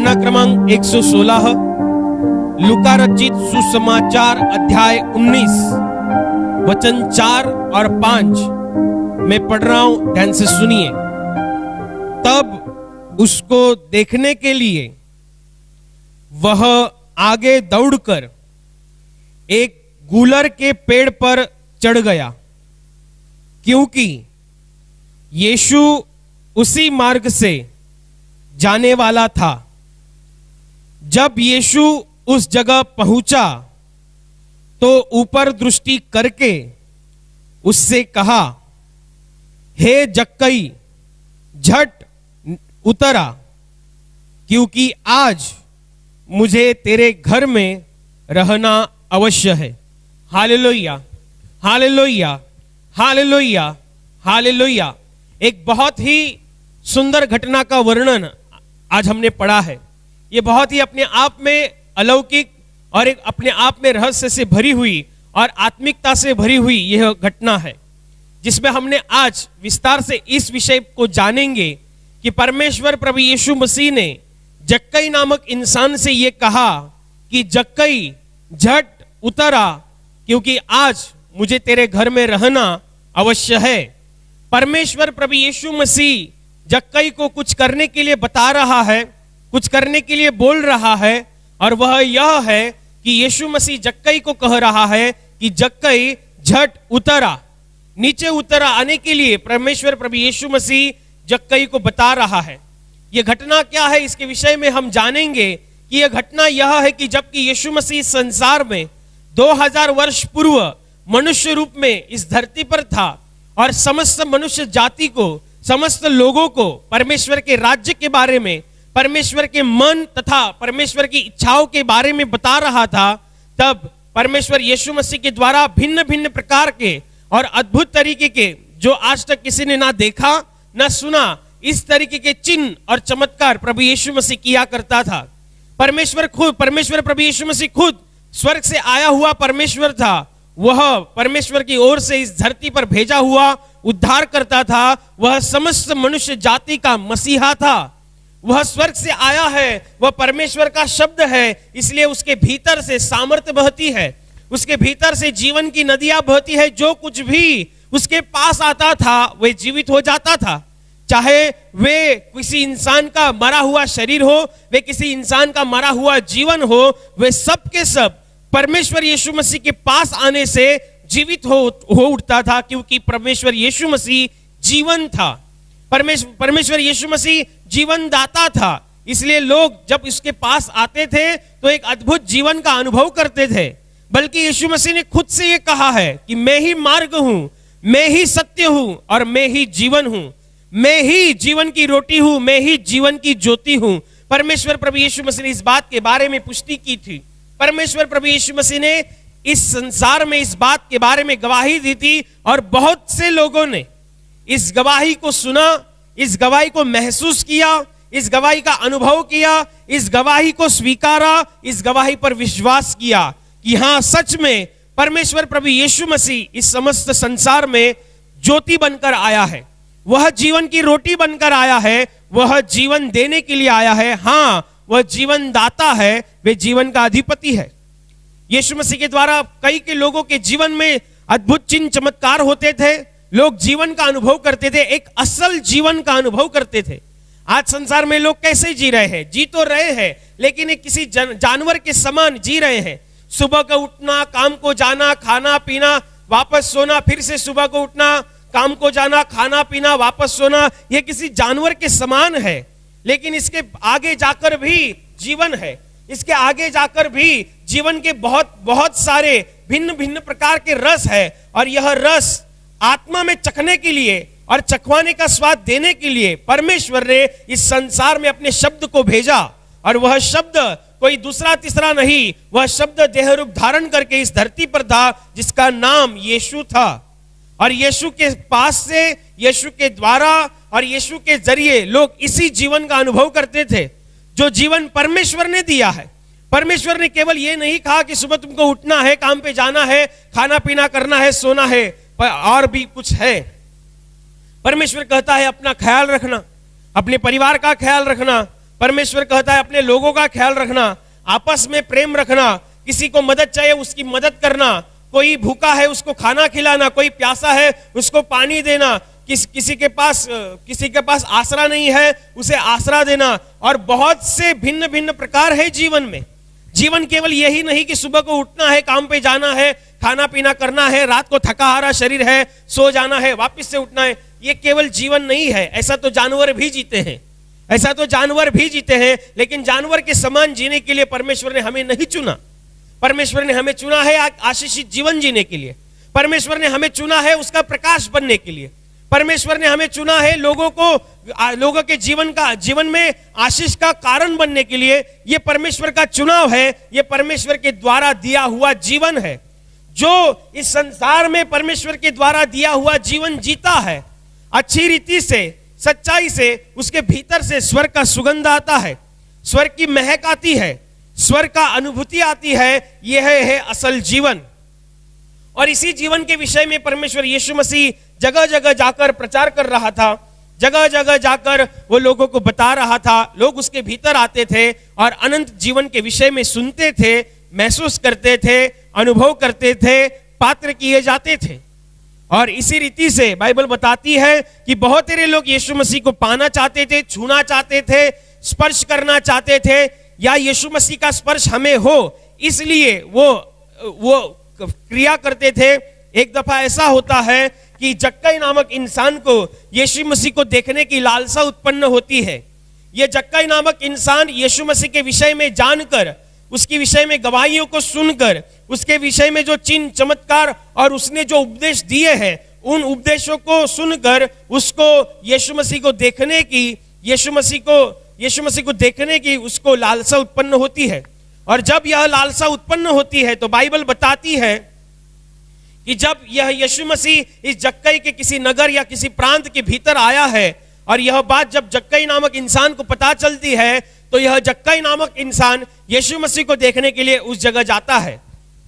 घटना क्रमांक 116, लूका रचित सुसमाचार अध्याय 19 वचन 4 और 5 मैं पढ़ रहा हूं, ध्यान से सुनिए। तब उसको देखने के लिए वह आगे दौड़कर एक गूलर के पेड़ पर चढ़ गया, क्योंकि यीशु उसी मार्ग से जाने वाला था। जब यीशु उस जगह पहुंचा तो ऊपर दृष्टि करके उससे कहा, हे जक्कई, झट उतरा, क्योंकि आज मुझे तेरे घर में रहना अवश्य है। Hallelujah, hallelujah, hallelujah, hallelujah. एक बहुत ही सुंदर घटना का वर्णन आज हमने पढ़ा है। ये बहुत ही अपने आप में अलौकिक और एक अपने आप में रहस्य से भरी हुई और आत्मिकता से भरी हुई यह घटना है, जिसमें हमने आज विस्तार से इस विषय को जानेंगे कि परमेश्वर प्रभु यीशु मसीह ने जक्कई नामक इंसान से यह कहा कि जक्कई, झट उतरा, क्योंकि आज मुझे तेरे घर में रहना अवश्य है। परमेश्वर प्रभु यीशु मसीह जक्कई को कुछ करने के लिए बता रहा है, कुछ करने के लिए बोल रहा है, और वह यह है कि यीशु मसीह जक्कई को कह रहा है कि जक्कई, झट उतरा। नीचे उतरा आने के लिए परमेश्वर प्रभु यीशु मसीह जक्कई को बता रहा है। यह घटना क्या है, इसके विषय में हम जानेंगे कि यह घटना यह है कि जबकि यीशु मसीह संसार में 2000 वर्ष पूर्व मनुष्य रूप में इस धरती पर था और समस्त मनुष्य जाति को, समस्त लोगों को परमेश्वर के राज्य के बारे में, परमेश्वर के मन तथा परमेश्वर की इच्छाओं के बारे में बता रहा था, तब परमेश्वर यीशु मसीह के द्वारा भिन्न भिन्न प्रकार के और अद्भुत तरीके के, जो आज तक किसी ने ना देखा ना सुना, इस तरीके के चिन्ह और चमत्कार प्रभु यीशु मसीह किया करता था। परमेश्वर प्रभु यीशु मसीह खुद स्वर्ग से आया हुआ परमेश्वर था। वह परमेश्वर की ओर से इस धरती पर भेजा हुआ उद्धार करता था। वह समस्त मनुष्य जाति का मसीहा था। वह स्वर्ग से आया है, वह परमेश्वर का शब्द है, इसलिए उसके भीतर से सामर्थ्य बहती है, उसके भीतर से जीवन की नदियां बहती है। जो कुछ भी उसके पास आता था वह जीवित हो जाता था, चाहे वे किसी इंसान का मरा हुआ शरीर हो, वे किसी इंसान का मरा हुआ जीवन हो, वे सब के सब परमेश्वर यीशु मसीह के पास आने से जीवित हो उठता था, क्योंकि परमेश्वर यीशु मसीह जीवन था। परमेश्वर यीशु मसीह जीवन दाता था, इसलिए लोग जब इसके पास आते थे तो एक अद्भुत जीवन का अनुभव करते थे। बल्कि यीशु मसीह ने खुद से यह कहा है कि मैं ही मार्ग हूं, मैं ही सत्य हूं और मैं ही जीवन हूं, मैं ही जीवन की रोटी हूं, मैं ही जीवन की ज्योति हूं। परमेश्वर प्रभु यीशु मसीह ने इस बात के बारे में पुष्टि की थी। परमेश्वर प्रभु यीशु मसीह ने इस संसार में इस बात के बारे में गवाही दी थी, और बहुत से लोगों ने इस गवाही को सुना, इस गवाही को महसूस किया, इस गवाही का अनुभव किया, इस गवाही को स्वीकारा, इस गवाही पर विश्वास किया कि हां, सच में परमेश्वर प्रभु यीशु मसीह इस समस्त संसार में ज्योति बनकर आया है, वह जीवन की रोटी बनकर आया है, वह जीवन देने के लिए आया है। हां, वह जीवन दाता है, वे जीवन का अधिपति है। यीशु मसीह के द्वारा कई के लोगों के जीवन में अद्भुत चिन्ह चमत्कार होते थे। लोग जीवन का अनुभव करते थे, एक असल जीवन का अनुभव करते थे। आज संसार में लोग कैसे जी रहे हैं? जी तो रहे हैं, लेकिन एक किसी जानवर के समान जी रहे हैं। सुबह को उठना, काम को जाना, खाना पीना, वापस सोना, फिर से सुबह को उठना, काम को जाना, खाना पीना, वापस सोना, यह किसी जानवर के समान है। लेकिन इसके आगे जाकर भी जीवन है, इसके आगे जाकर भी जीवन के बहुत बहुत सारे भिन्न भिन्न प्रकार के रस है, और यह रस आत्मा में चखने के लिए और चखवाने का स्वाद देने के लिए परमेश्वर ने इस संसार में अपने शब्द को भेजा। और वह शब्द कोई दूसरा तीसरा नहीं, वह शब्द देह रूप धारण करके इस धरती पर था, जिसका नाम यीशु था। और यीशु के पास से, यीशु के द्वारा और यीशु के जरिए लोग इसी जीवन का अनुभव करते थे, जो जीवन परमेश्वर ने दिया है। परमेश्वर ने केवल यह नहीं कहा कि सुबह तुमको उठना है, काम पे जाना है, खाना पीना करना है, सोना है, पर और भी कुछ है। परमेश्वर कहता है अपना ख्याल रखना, अपने परिवार का ख्याल रखना, परमेश्वर कहता है अपने लोगों का ख्याल रखना, आपस में प्रेम रखना, किसी को मदद चाहिए उसकी मदद करना, कोई भूखा है उसको खाना खिलाना, कोई प्यासा है उसको पानी देना, किसी के पास आसरा नहीं है उसे आसरा देना। और बहुत से भिन्न भिन्न प्रकार है जीवन में। जीवन केवल यही नहीं कि सुबह को उठना है, काम पे जाना है, खाना पीना करना है, रात को थका हारा शरीर है, सो जाना है, वापस से उठना है। ये केवल जीवन नहीं है। ऐसा तो जानवर भी जीते हैं, ऐसा तो जानवर भी जीते हैं, लेकिन जानवर के समान जीने के लिए परमेश्वर ने हमें नहीं चुना। परमेश्वर ने हमें चुना है आशीषित जीवन जीने के लिए। परमेश्वर ने हमें चुना है उसका प्रकाश बनने के लिए। परमेश्वर ने हमें चुना है लोगों के जीवन में आशीष का कारण बनने के लिए। यह परमेश्वर का चुनाव है, यह परमेश्वर के द्वारा दिया हुआ जीवन है। जो इस संसार में परमेश्वर के द्वारा दिया हुआ जीवन जीता है, अच्छी रीति से, सच्चाई से, उसके भीतर से स्वर्ग का सुगंध आता है, स्वर्ग की महक आती है, स्वर्ग का अनुभूति आती है। यह है असल जीवन। और इसी जीवन के विषय में परमेश्वर यीशु मसीह जगह जगह जाकर प्रचार कर रहा था, जगह जगह जाकर वो लोगों को बता रहा था। लोग उसके भीतर आते थे और अनंत जीवन के विषय में सुनते थे, महसूस करते थे, अनुभव करते थे, पात्र किए जाते थे। और इसी रीति से बाइबल बताती है कि बहुत सारे लोग यीशु मसीह को पाना चाहते थे, छूना चाहते थे, स्पर्श करना चाहते थे, या यीशु मसीह का स्पर्श हमें हो, इसलिए वो क्रिया करते थे। एक दफा ऐसा होता है कि जक्कई नामक इंसान को यीशु मसीह को देखने की लालसा उत्पन्न होती है। यह जक्कई नामक इंसान यीशु मसीह के विषय में जानकर, उसके विषय में गवाहियों को सुनकर, उसके विषय में जो चिन्ह चमत्कार और उसने जो उपदेश दिए हैं, उन उपदेशों को सुनकर उसको यीशु मसीह को देखने की उसको लालसा उत्पन्न होती है। और जब यह लालसा उत्पन्न होती है तो बाइबल बताती है कि जब यह यीशु मसीह इस जक्कई के किसी नगर या किसी प्रांत के भीतर आया है, और यह बात जब जक्कई नामक इंसान को पता चलती है, तो यह जक्कई नामक इंसान यीशु मसीह को देखने के लिए उस जगह जाता है।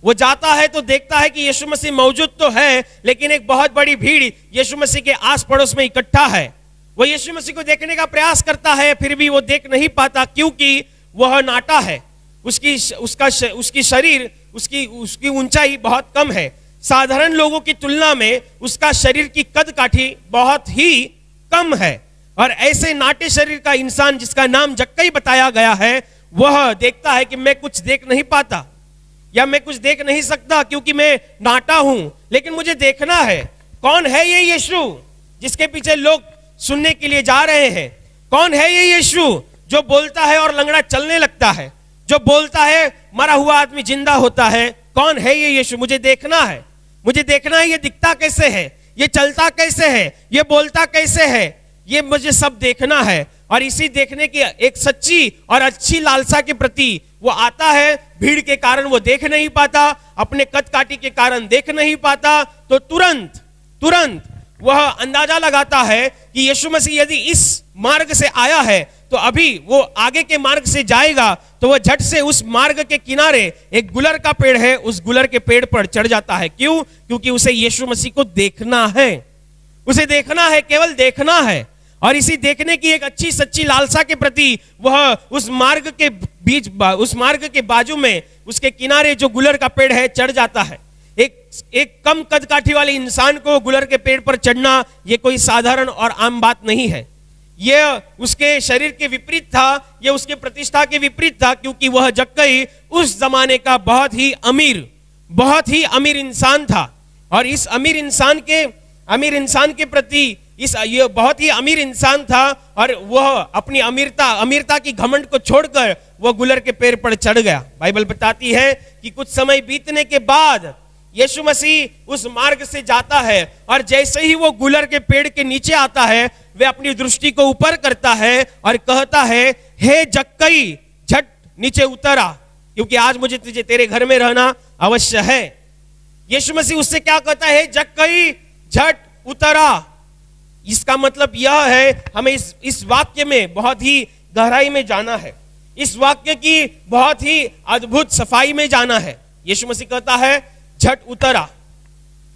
वो जाता है तो देखता है कि यीशु मसीह मौजूद तो है, लेकिन एक बहुत बड़ी भीड़ यीशु मसीह के आस पड़ोस में इकट्ठा है। वो यीशु मसीह को देखने का प्रयास करता है, फिर भी वो देख नहीं पाता, क्योंकि वह नाटा है। उसकी शरीर, उसकी ऊंचाई बहुत कम है। साधारण लोगों की तुलना में उसका शरीर की कद काठी बहुत ही कम है। और ऐसे नाटे शरीर का इंसान जिसका नाम जक्कई बताया गया है, वह देखता है कि मैं कुछ देख नहीं पाता या मैं कुछ देख नहीं सकता क्योंकि मैं नाटा हूं, लेकिन मुझे देखना है कौन है ये यीशु जिसके पीछे लोग सुनने के लिए जा रहे हैं। कौन है ये यीशु जो बोलता है और लंगड़ा चलने लगता है, जो बोलता है मरा हुआ आदमी जिंदा होता है। कौन है ये यीशु? मुझे देखना है, मुझे देखना है ये दिखता कैसे है, ये चलता कैसे है, ये बोलता कैसे है, ये मुझे सब देखना है। और इसी देखने की एक सच्ची और अच्छी लालसा के प्रति वो आता है। भीड़ के कारण वो देख नहीं पाता, अपने कद काठी के कारण देख नहीं पाता, तो तुरंत वह अंदाजा लगाता है कि यीशु मसीह यदि इस मार्ग से आया है तो अभी वो आगे के मार्ग से जाएगा। तो वह झट से उस मार्ग के किनारे एक गुलर का पेड़ है, उस गुलर के पेड़ पर चढ़ जाता है। क्यों? क्योंकि उसे यीशु मसीह को देखना है, उसे देखना है, केवल देखना है। और इसी देखने की एक अच्छी सच्ची लालसा के प्रति वह उस मार्ग के बाजू में, उसके किनारे जो गुलर का पेड़ है, चढ़ जाता है। एक कम कद काठी वाले इंसान को गुलर के पेड़ पर चढ़ना यह कोई साधारण और आम बात नहीं है। यह उसके शरीर के विपरीत था, यह उसके प्रतिष्ठा के विपरीत था, क्योंकि वह जक्कई उस जमाने का बहुत ही अमीर इंसान था। और इस अमीर इंसान के प्रति ये बहुत ही अमीर इंसान था, और वह अपनी अमीरता की घमंड को छोड़कर वह गुलर के पेड़ पर चढ़ गया। बाइबल बताती है कि कुछ समय बीतने के बाद यीशु मसीह उस मार्ग से जाता है, और जैसे ही वो गुलर के पेड़ के नीचे आता है, वह अपनी दृष्टि को ऊपर करता है और कहता है, हे जक्कई, झट नीचे उतर आ, क्योंकि आज मुझे तुझे तेरे घर में रहना अवश्य है। यीशु मसीह उससे क्या कहता है? जक्कई, झट उतर आ। इसका मतलब यह है, हमें इस वाक्य में बहुत ही गहराई में जाना है, इस वाक्य की बहुत ही अद्भुत सफाई में जाना है। यीशु मसीह कहता है, झट उतरा।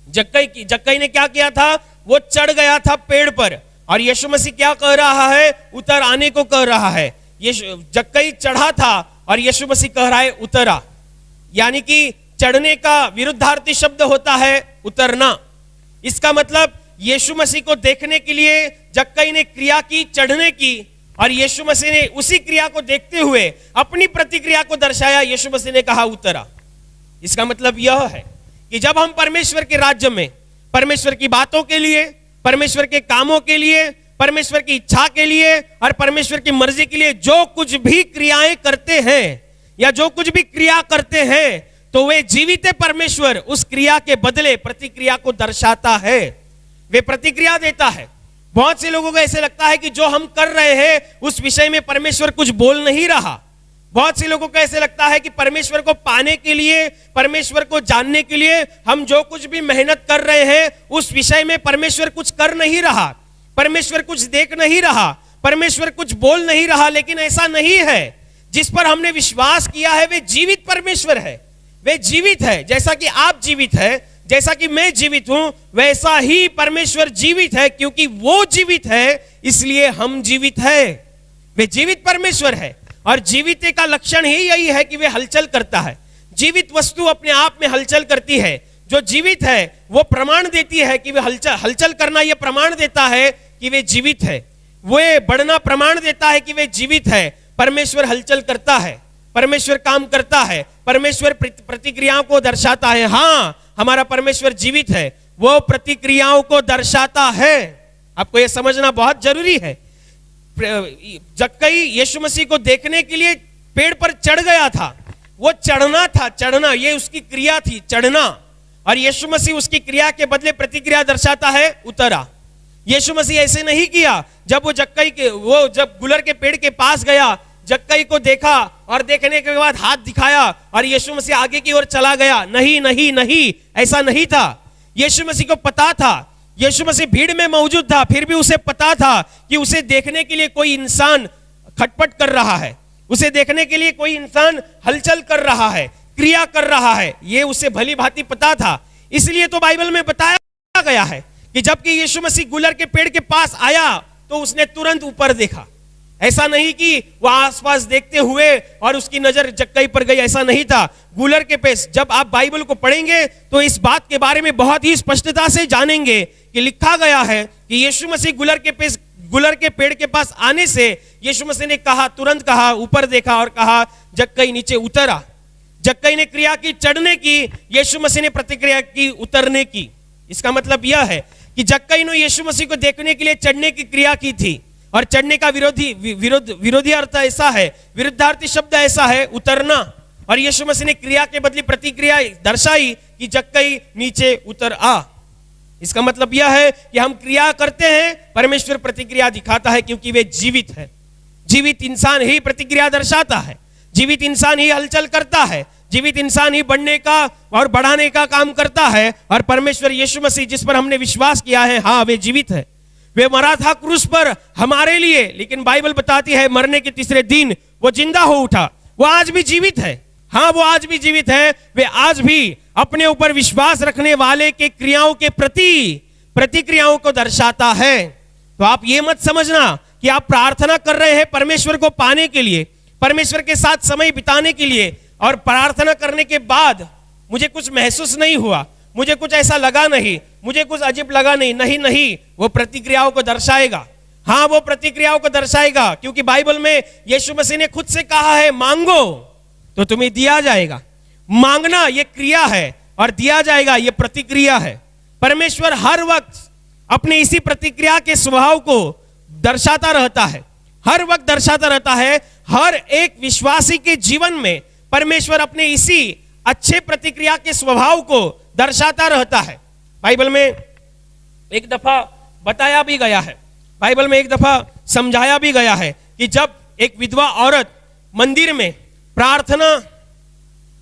जक्कई ने क्या किया था? वो चढ़ गया था पेड़ पर, और यीशु मसीह क्या कह रहा है? उतर आने को कह रहा है। जक्कई चढ़ा था और यीशु मसीह कह रहा है उतरा, यानी कि चढ़ने का विरुद्धार्थी शब्द होता है उतरना। इसका मतलब यीशु मसीह को देखने के लिए जक्कई ने क्रिया की चढ़ने की, और यीशु मसीह ने उसी क्रिया को देखते हुए अपनी प्रतिक्रिया को दर्शाया। यीशु मसीह ने कहा उतरा। इसका मतलब यह है कि जब हम परमेश्वर के राज्य में परमेश्वर की बातों के लिए, परमेश्वर के कामों के लिए, परमेश्वर की इच्छा के लिए और परमेश्वर की मर्जी के लिए जो कुछ भी क्रियाएं करते हैं या जो कुछ भी क्रिया करते हैं, तो वे जीवित परमेश्वर उस क्रिया के बदले प्रतिक्रिया को दर्शाता है, वे प्रतिक्रिया देता है। बहुत से लोगों को ऐसे लगता है कि जो हम कर रहे हैं उस विषय में परमेश्वर कुछ बोल नहीं रहा। बहुत से लोगों को ऐसे लगता है कि परमेश्वर को पाने के लिए, परमेश्वर को जानने के लिए हम जो कुछ भी मेहनत कर रहे हैं उस विषय में परमेश्वर कुछ कर नहीं रहा, परमेश्वर कुछ देख नहीं रहा, परमेश्वर कुछ बोल नहीं रहा। लेकिन ऐसा नहीं है। जिस पर हमने विश्वास किया है वे जीवित परमेश्वर है, वे जीवित है। जैसा कि आप जीवित है, जैसा कि मैं जीवित हूं, वैसा ही परमेश्वर जीवित है। क्योंकि वो जीवित है इसलिए हम जीवित है। वे जीवित परमेश्वर है और जीवित का लक्षण ही यही है कि वे हलचल करता है। जीवित वस्तु अपने आप में हलचल करती है। जो जीवित है वो प्रमाण देती है कि वे हलचल करना, यह प्रमाण देता है कि वे जीवित है। वो बढ़ना प्रमाण देता है कि वे जीवित है। परमेश्वर हलचल करता है, परमेश्वर काम करता है, परमेश्वर प्रतिक्रियाओं को दर्शाता है। हाँ, हमारा परमेश्वर जीवित है, वो प्रतिक्रियाओं को दर्शाता है। आपको यह समझना बहुत जरूरी है। जक्कई यीशु मसीह को देखने के लिए पेड़ पर चढ़ गया था। वो चढ़ना था, चढ़ना, ये उसकी क्रिया थी, चढ़ना। और यीशु मसीह उसकी क्रिया के बदले प्रतिक्रिया दर्शाता है उतरा। यीशु मसीह ऐसे नहीं किया। जब वो जब गुलर के पेड़ के पास गया, जक्कई को देखा और देखने के बाद हाथ दिखाया और यीशु मसीह आगे की ओर चला गया। नहीं नहीं नहीं, ऐसा नहीं था। यीशु मसीह को पता था, यीशु मसीह भीड़ में मौजूद था, फिर भी उसे पता था कि उसे देखने के लिए कोई इंसान खटपट कर रहा है, उसे देखने के लिए कोई इंसान हलचल कर रहा है, क्रिया कर रहा है। ये उसे भली भांति पता था। इसलिए तो बाइबल में बताया गया है कि जबकि यीशु मसीह गुलर के पेड़ के पास आया तो उसने तुरंत ऊपर देखा। ऐसा नहीं कि वह आसपास देखते हुए और उसकी नजर जक्कई पर गई, ऐसा नहीं था। गुलर के पेड़, जब आप बाइबल को पढ़ेंगे तो इस बात के बारे में बहुत ही स्पष्टता से जानेंगे कि लिखा गया है कि यीशु मसीह गुलर के पेड़ के पास आने से यीशु मसीह ने कहा, तुरंत कहा, ऊपर देखा और कहा जक्कई नीचे उतरा। जक्कई ने क्रिया की चढ़ने की, यीशु मसीह ने प्रतिक्रिया की उतरने की। इसका मतलब यह है कि जक्कई ने यीशु मसीह को देखने के लिए चढ़ने की क्रिया की थी, और चढ़ने का विरोधी अर्थ ऐसा है, विरुद्धार्थी शब्द ऐसा है उतरना। और यीशु मसीह ने क्रिया के बदले प्रतिक्रिया दर्शाई कि जक्कई नीचे उतर आ। इसका मतलब यह है कि हम क्रिया करते हैं, परमेश्वर प्रतिक्रिया दिखाता है, क्योंकि वे जीवित है। जीवित इंसान ही प्रतिक्रिया दर्शाता है, जीवित इंसान ही हलचल करता है, जीवित इंसान ही बढ़ने का और बढ़ाने का काम करता है। और परमेश्वर यीशु मसीह जिस पर हमने विश्वास किया है, हाँ, वे जीवित है। वे मरा था क्रूस पर हमारे लिए, लेकिन बाइबल बताती है मरने के तीसरे दिन वो जिंदा हो उठा। वो आज भी जीवित है। हाँ, वो आज भी जीवित है। वे आज भी अपने ऊपर विश्वास रखने वाले के क्रियाओं के प्रति प्रतिक्रियाओं को दर्शाता है। तो आप ये मत समझना कि आप प्रार्थना कर रहे हैं परमेश्वर को पाने के लिए, परमेश्वर के साथ समय बिताने के लिए, और प्रार्थना करने के बाद मुझे कुछ महसूस नहीं हुआ, मुझे कुछ ऐसा लगा नहीं, मुझे कुछ अजीब लगा नहीं। नहीं नहीं, वो प्रतिक्रियाओं को दर्शाएगा। हाँ, वो प्रतिक्रियाओं को दर्शाएगा, क्योंकि बाइबल में यीशु मसीह ने खुद से कहा है, मांगो तो तुम्हें दिया जाएगा। मांगना ये क्रिया है और दिया जाएगा ये प्रतिक्रिया है। परमेश्वर हर वक्त अपने इसी प्रतिक्रिया के स्वभाव को दर्शाता रहता है, हर वक्त दर्शाता रहता है। हर एक विश्वासी के जीवन में परमेश्वर अपने इसी अच्छे प्रतिक्रिया के स्वभाव को दर्शाता रहता है। बाइबल में एक दफा बताया भी गया है, बाइबल में एक दफा समझाया भी गया है कि जब एक विधवा औरत मंदिर में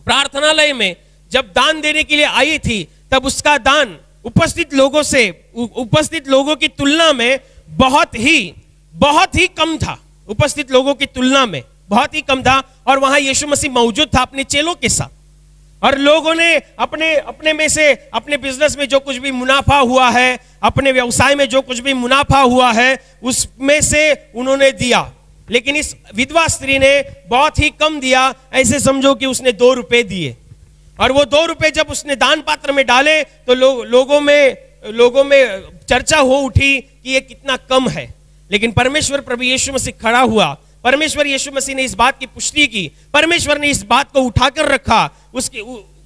प्रार्थनालय में जब दान देने के लिए आई थी, तब उसका दान उपस्थित लोगों की तुलना में बहुत ही कम था। उपस्थित लोगों की तुलना में बहुत ही कम था। और वहां यीशु मसीह मौजूद था अपने चेलों के साथ, और लोगों ने अपने में से, अपने बिजनेस में जो कुछ भी मुनाफा हुआ है, अपने व्यवसाय में जो कुछ भी मुनाफा हुआ है, उसमें से उन्होंने दिया। लेकिन इस विधवा स्त्री ने बहुत ही कम दिया। ऐसे समझो कि उसने 2 रुपए दिए, और वो 2 रुपए जब उसने दान पात्र में डाले तो लोगों में चर्चा हो उठी कि ये कितना कम है। लेकिन परमेश्वर प्रभु यीशु मसीह खड़ा हुआ, परमेश्वर यीशु मसीह ने इस बात की पुष्टि की, परमेश्वर ने इस बात को उठाकर रखा। उसकी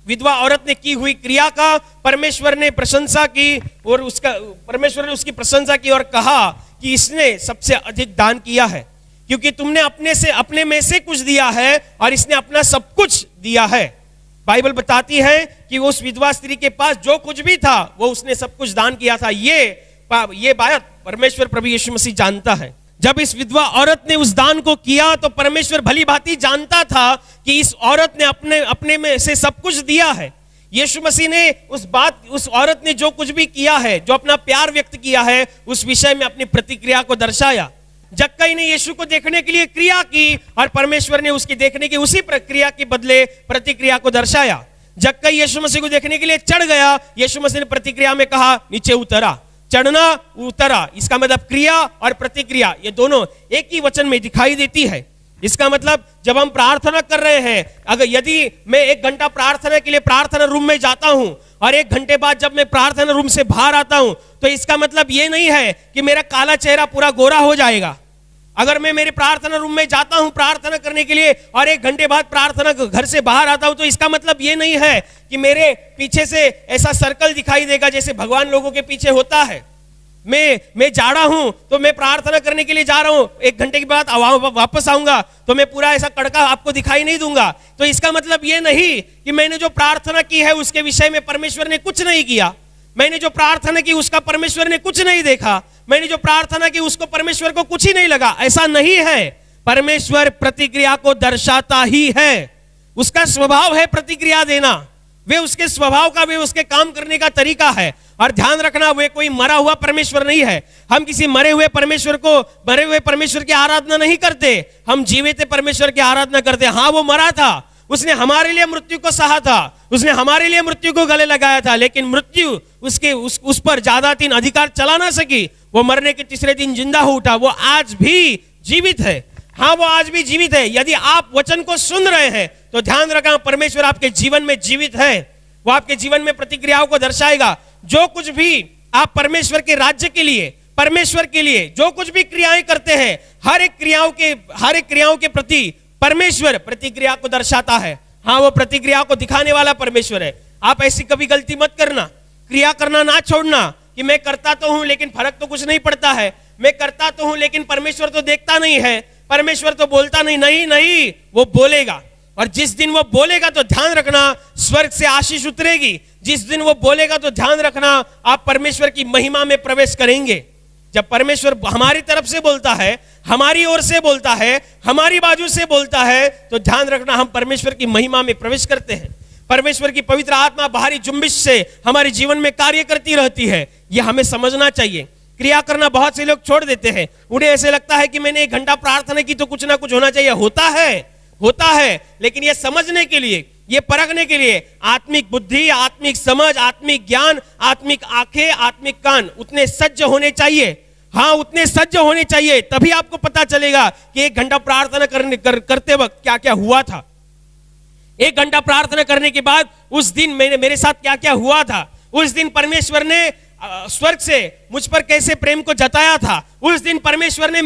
विधवा औरत ने की हुई क्रिया का परमेश्वर ने प्रशंसा की, और परमेश्वर ने उसकी प्रशंसा की और कहा कि इसने सबसे अधिक दान किया है, क्योंकि तुमने अपने में से कुछ दिया है और इसने अपना सब कुछ दिया है। बाइबल बताती है कि उस विधवा स्त्री के पास जो कुछ भी था वो उसने सब कुछ दान किया था। ये बात परमेश्वर प्रभु यीशु मसीह जानता है। जब इस विधवा औरत ने उस दान को किया तो परमेश्वर भली भांति जानता था कि इस औरत ने अपने में से सब कुछ दिया है। यीशु मसीह ने उस औरत ने जो कुछ भी किया है, जो अपना प्यार व्यक्त किया है, उस विषय में अपनी प्रतिक्रिया को दर्शाया। जक्कई ने यीशु को देखने के लिए क्रिया की और परमेश्वर ने उसकी देखने की उसी प्रक्रिया के बदले प्रतिक्रिया को दर्शाया। जक्कई यीशु मसीह को देखने के लिए चढ़ गया, यीशु मसीह ने प्रतिक्रिया में कहा नीचे उतरा। चढ़ना, उतरा, इसका मतलब क्रिया और प्रतिक्रिया ये दोनों एक ही वचन में दिखाई देती है। इसका मतलब जब हम प्रार्थना कर रहे हैं, यदि मैं 1 घंटा प्रार्थना के लिए प्रार्थना रूम में जाता हूं और 1 घंटे बाद जब मैं प्रार्थना रूम से बाहर आता हूं, तो इसका मतलब ये नहीं है कि मेरा काला चेहरा पूरा गोरा हो जाएगा। अगर मैं मेरे प्रार्थना रूम में जाता हूं प्रार्थना करने के लिए और 1 घंटे बाद प्रार्थना घर से बाहर आता हूं, तो इसका मतलब ये नहीं है कि मेरे पीछे से ऐसा सर्कल दिखाई देगा जैसे भगवान लोगों के पीछे होता है। मैं जाड़ा हूं तो मैं प्रार्थना करने के लिए जा रहा हूं, 1 घंटे के बाद वापस आऊंगा तो मैं पूरा ऐसा कड़का आपको दिखाई नहीं दूंगा। तो इसका मतलब ये नहीं कि मैंने जो प्रार्थना की है उसके विषय में परमेश्वर ने कुछ नहीं किया, मैंने जो प्रार्थना की उसका परमेश्वर ने कुछ नहीं देखा, मैंने जो प्रार्थना की उसको परमेश्वर को कुछ ही नहीं लगा। ऐसा नहीं है। परमेश्वर प्रतिक्रिया को दर्शाता ही है। उसका स्वभाव है प्रतिक्रिया देना, वे उसके स्वभाव का, वे उसके काम करने का तरीका है। और ध्यान रखना, वे कोई मरा हुआ परमेश्वर नहीं है। हम किसी मरे हुए परमेश्वर की आराधना नहीं करते, हम जीवित परमेश्वर की आराधना करते। हाँ, वो मरा था, उसने हमारे लिए मृत्यु को सहा था, उसने हमारे लिए मृत्यु को गले लगाया था, लेकिन मृत्यु उस पर ज्यादा दिन अधिकार चला ना सकी। वो मरने के तीसरे दिन जिंदा हो उठा। वो आज भी जीवित है। हाँ, वो आज भी जीवित है। यदि आप वचन को सुन रहे हैं तो ध्यान रखना, परमेश्वर आपके जीवन में जीवित है। वो आपके जीवन में प्रतिक्रियाओं को दर्शाएगा। जो कुछ भी आप परमेश्वर के राज्य के लिए, परमेश्वर के लिए जो कुछ भी क्रियाएं करते हैं, हर एक क्रियाओं के प्रति परमेश्वर प्रतिक्रिया को दर्शाता है। हाँ, वो प्रतिक्रिया को दिखाने वाला परमेश्वर है। आप ऐसी कभी गलती मत करना, क्रिया करना ना छोड़ना कि मैं करता तो हूं लेकिन फर्क तो कुछ नहीं पड़ता है, मैं करता तो हूं लेकिन परमेश्वर तो देखता नहीं है, परमेश्वर तो बोलता नहीं। नहीं, वो बोलेगा। और जिस दिन वो बोलेगा तो ध्यान रखना स्वर्ग से आशीष उतरेगी। जिस दिन वो बोलेगा तो ध्यान रखना आप परमेश्वर की महिमा में प्रवेश करेंगे। जब परमेश्वर हमारी तरफ से बोलता है, हमारी ओर से बोलता है, हमारी बाजू से बोलता है, तो ध्यान रखना हम परमेश्वर की महिमा में प्रवेश करते हैं। परमेश्वर की पवित्र आत्मा बाहरी जुम्बिश से हमारे जीवन में कार्य करती रहती है। यह हमें समझना चाहिए। क्रिया करना बहुत से लोग छोड़ देते हैं। उन्हें ऐसे लगता है कि मैंने 1 घंटा प्रार्थना की तो कुछ ना कुछ होना चाहिए। होता है, लेकिन यह समझने के लिए, ये परखने के लिए आत्मिक बुद्धि, आत्मिक समझ, आत्मिक ज्ञान, आत्मिक आंखें, आत्मिक कान उतने सज्ज होने चाहिए। हाँ, उतने सज्ज होने चाहिए, तभी आपको पता चलेगा कि 1 घंटा प्रार्थना करते वक्त क्या क्या हुआ था। 1 घंटा प्रार्थना करने के बाद उस दिन मेरे साथ क्या क्या हुआ था। उस दिन परमेश्वर ने स्वर्ग से मुझ पर कैसे प्रेम को जताया था। उस दिन परमेश्वर ने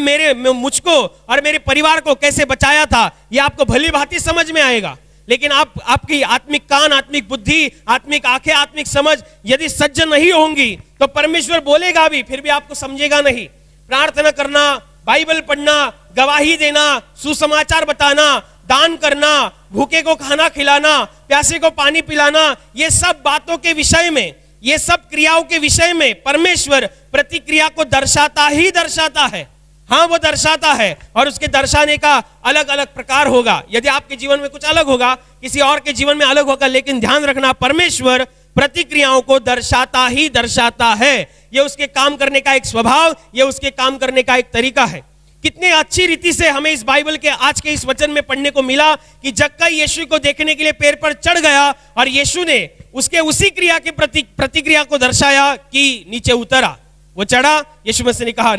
मुझको और मेरे परिवार को कैसे बचाया था। यह आपको भली भांति समझ में आएगा। लेकिन आपकी आत्मिक कान, आत्मिक बुद्धि, आत्मिक आंखें, आत्मिक समझ यदि सज्ज नहीं होंगी तो परमेश्वर बोलेगा भी, फिर भी आपको समझेगा नहीं। प्रार्थना करना, बाइबल पढ़ना, गवाही देना, सुसमाचार बताना, दान करना, भूखे को खाना खिलाना, प्यासे को पानी पिलाना, ये सब बातों के विषय में, ये सब क्रियाओं के विषय में परमेश्वर प्रतिक्रिया को दर्शाता ही दर्शाता है। हाँ, वो दर्शाता है और उसके दर्शाने का अलग अलग प्रकार होगा। यदि आपके जीवन में कुछ अलग होगा, किसी और के जीवन में अलग होगा, लेकिन ध्यान रखना परमेश्वर प्रतिक्रियाओं को दर्शाता ही दर्शाता है। यह उसके काम करने का एक स्वभाव, यह उसके काम करने का एक तरीका है। कितने अच्छी रीति से हमें इस बाइबल के आज के इस वचन में पढ़ने को मिला कि जक्कई यीशु को देखने के लिए पेड़ पर चढ़ गया और यीशु ने उसके उसी क्रिया के प्रतिक्रिया को दर्शाया कि नीचे उतरा। वो चढ़ा, यीशु मसीह ने कहा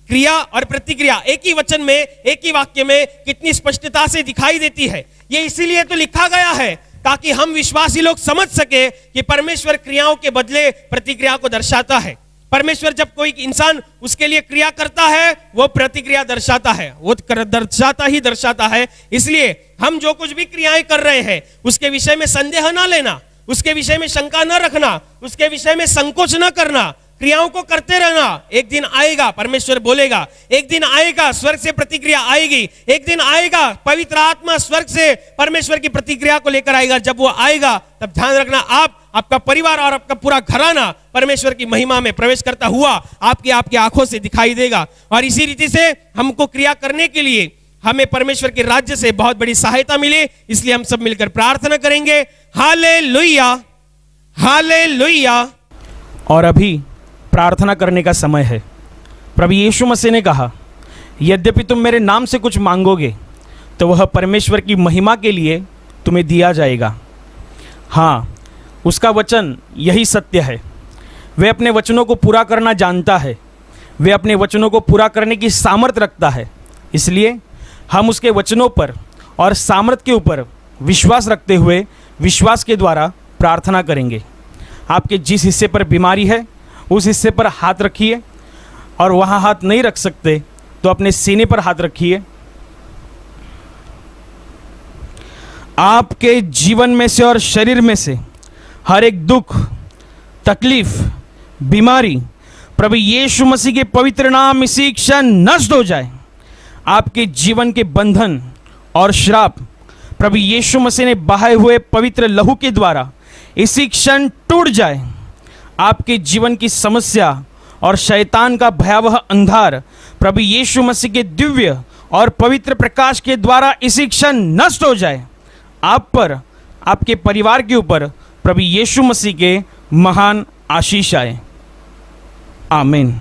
क्रिया और प्रतिक्रिया एक ही वचन में, एक ही वाक्य में कितनी स्पष्टता से दिखाई देती है। ये इसीलिए तो लिखा गया है ताकि हम विश्वासी लोग समझ सके कि परमेश्वर क्रियाओं के बदले प्रतिक्रिया को दर्शाता है। परमेश्वर जब कोई इंसान उसके लिए क्रिया करता है वो प्रतिक्रिया दर्शाता है, वो दर्शाता है। इसलिए हम जो कुछ भी क्रियाएं कर रहे हैं उसके विषय में संदेह ना लेना, उसके विषय में शंका न रखना, उसके विषय में संकोच न करना, क्रियाओं को करते रहना। एक दिन आएगा परमेश्वर बोलेगा, एक दिन आएगा स्वर्ग से प्रतिक्रिया आएगी, एक दिन आएगा पवित्र आत्मा स्वर्ग से परमेश्वर की प्रतिक्रिया को लेकर आएगा। जब वो आएगा तब ध्यान रखना आपका परिवार और आपका पूरा घराना परमेश्वर की महिमा में प्रवेश करता हुआ आपकी आंखों से दिखाई देगा। और इसी रीति से हमको क्रिया करने के लिए हमें परमेश्वर के राज्य से बहुत बड़ी सहायता मिले, इसलिए हम सब मिलकर प्रार्थना करेंगे। Hallelujah, hallelujah. और अभी प्रार्थना करने का समय है। प्रभु यीशु मसीह ने कहा, यद्यपि तुम मेरे नाम से कुछ मांगोगे तो वह परमेश्वर की महिमा के लिए तुम्हें दिया जाएगा। हाँ, उसका वचन यही सत्य है। वह अपने वचनों को पूरा करना जानता है, वह अपने वचनों को पूरा करने की सामर्थ रखता है। इसलिए हम उसके वचनों पर और सामर्थ के ऊपर विश्वास रखते हुए विश्वास के द्वारा प्रार्थना करेंगे। आपके जिस हिस्से पर बीमारी है उस हिस्से पर हाथ रखिए, और वहाँ हाथ नहीं रख सकते तो अपने सीने पर हाथ रखिए। आपके जीवन में से और शरीर में से हर एक दुख, तकलीफ, बीमारी प्रभु यीशु मसीह के पवित्र नाम इसी क्षण नष्ट हो जाए। आपके जीवन के बंधन और श्राप प्रभु यीशु मसीह ने बहाए हुए पवित्र लहू के द्वारा इसी क्षण टूट जाए। आपके जीवन की समस्या और शैतान का भयावह अंधार प्रभु यीशु मसीह के दिव्य और पवित्र प्रकाश के द्वारा इसी क्षण नष्ट हो जाए। आप पर, आपके परिवार के ऊपर प्रभु यीशु मसीह के महान आशीष आए। आमीन।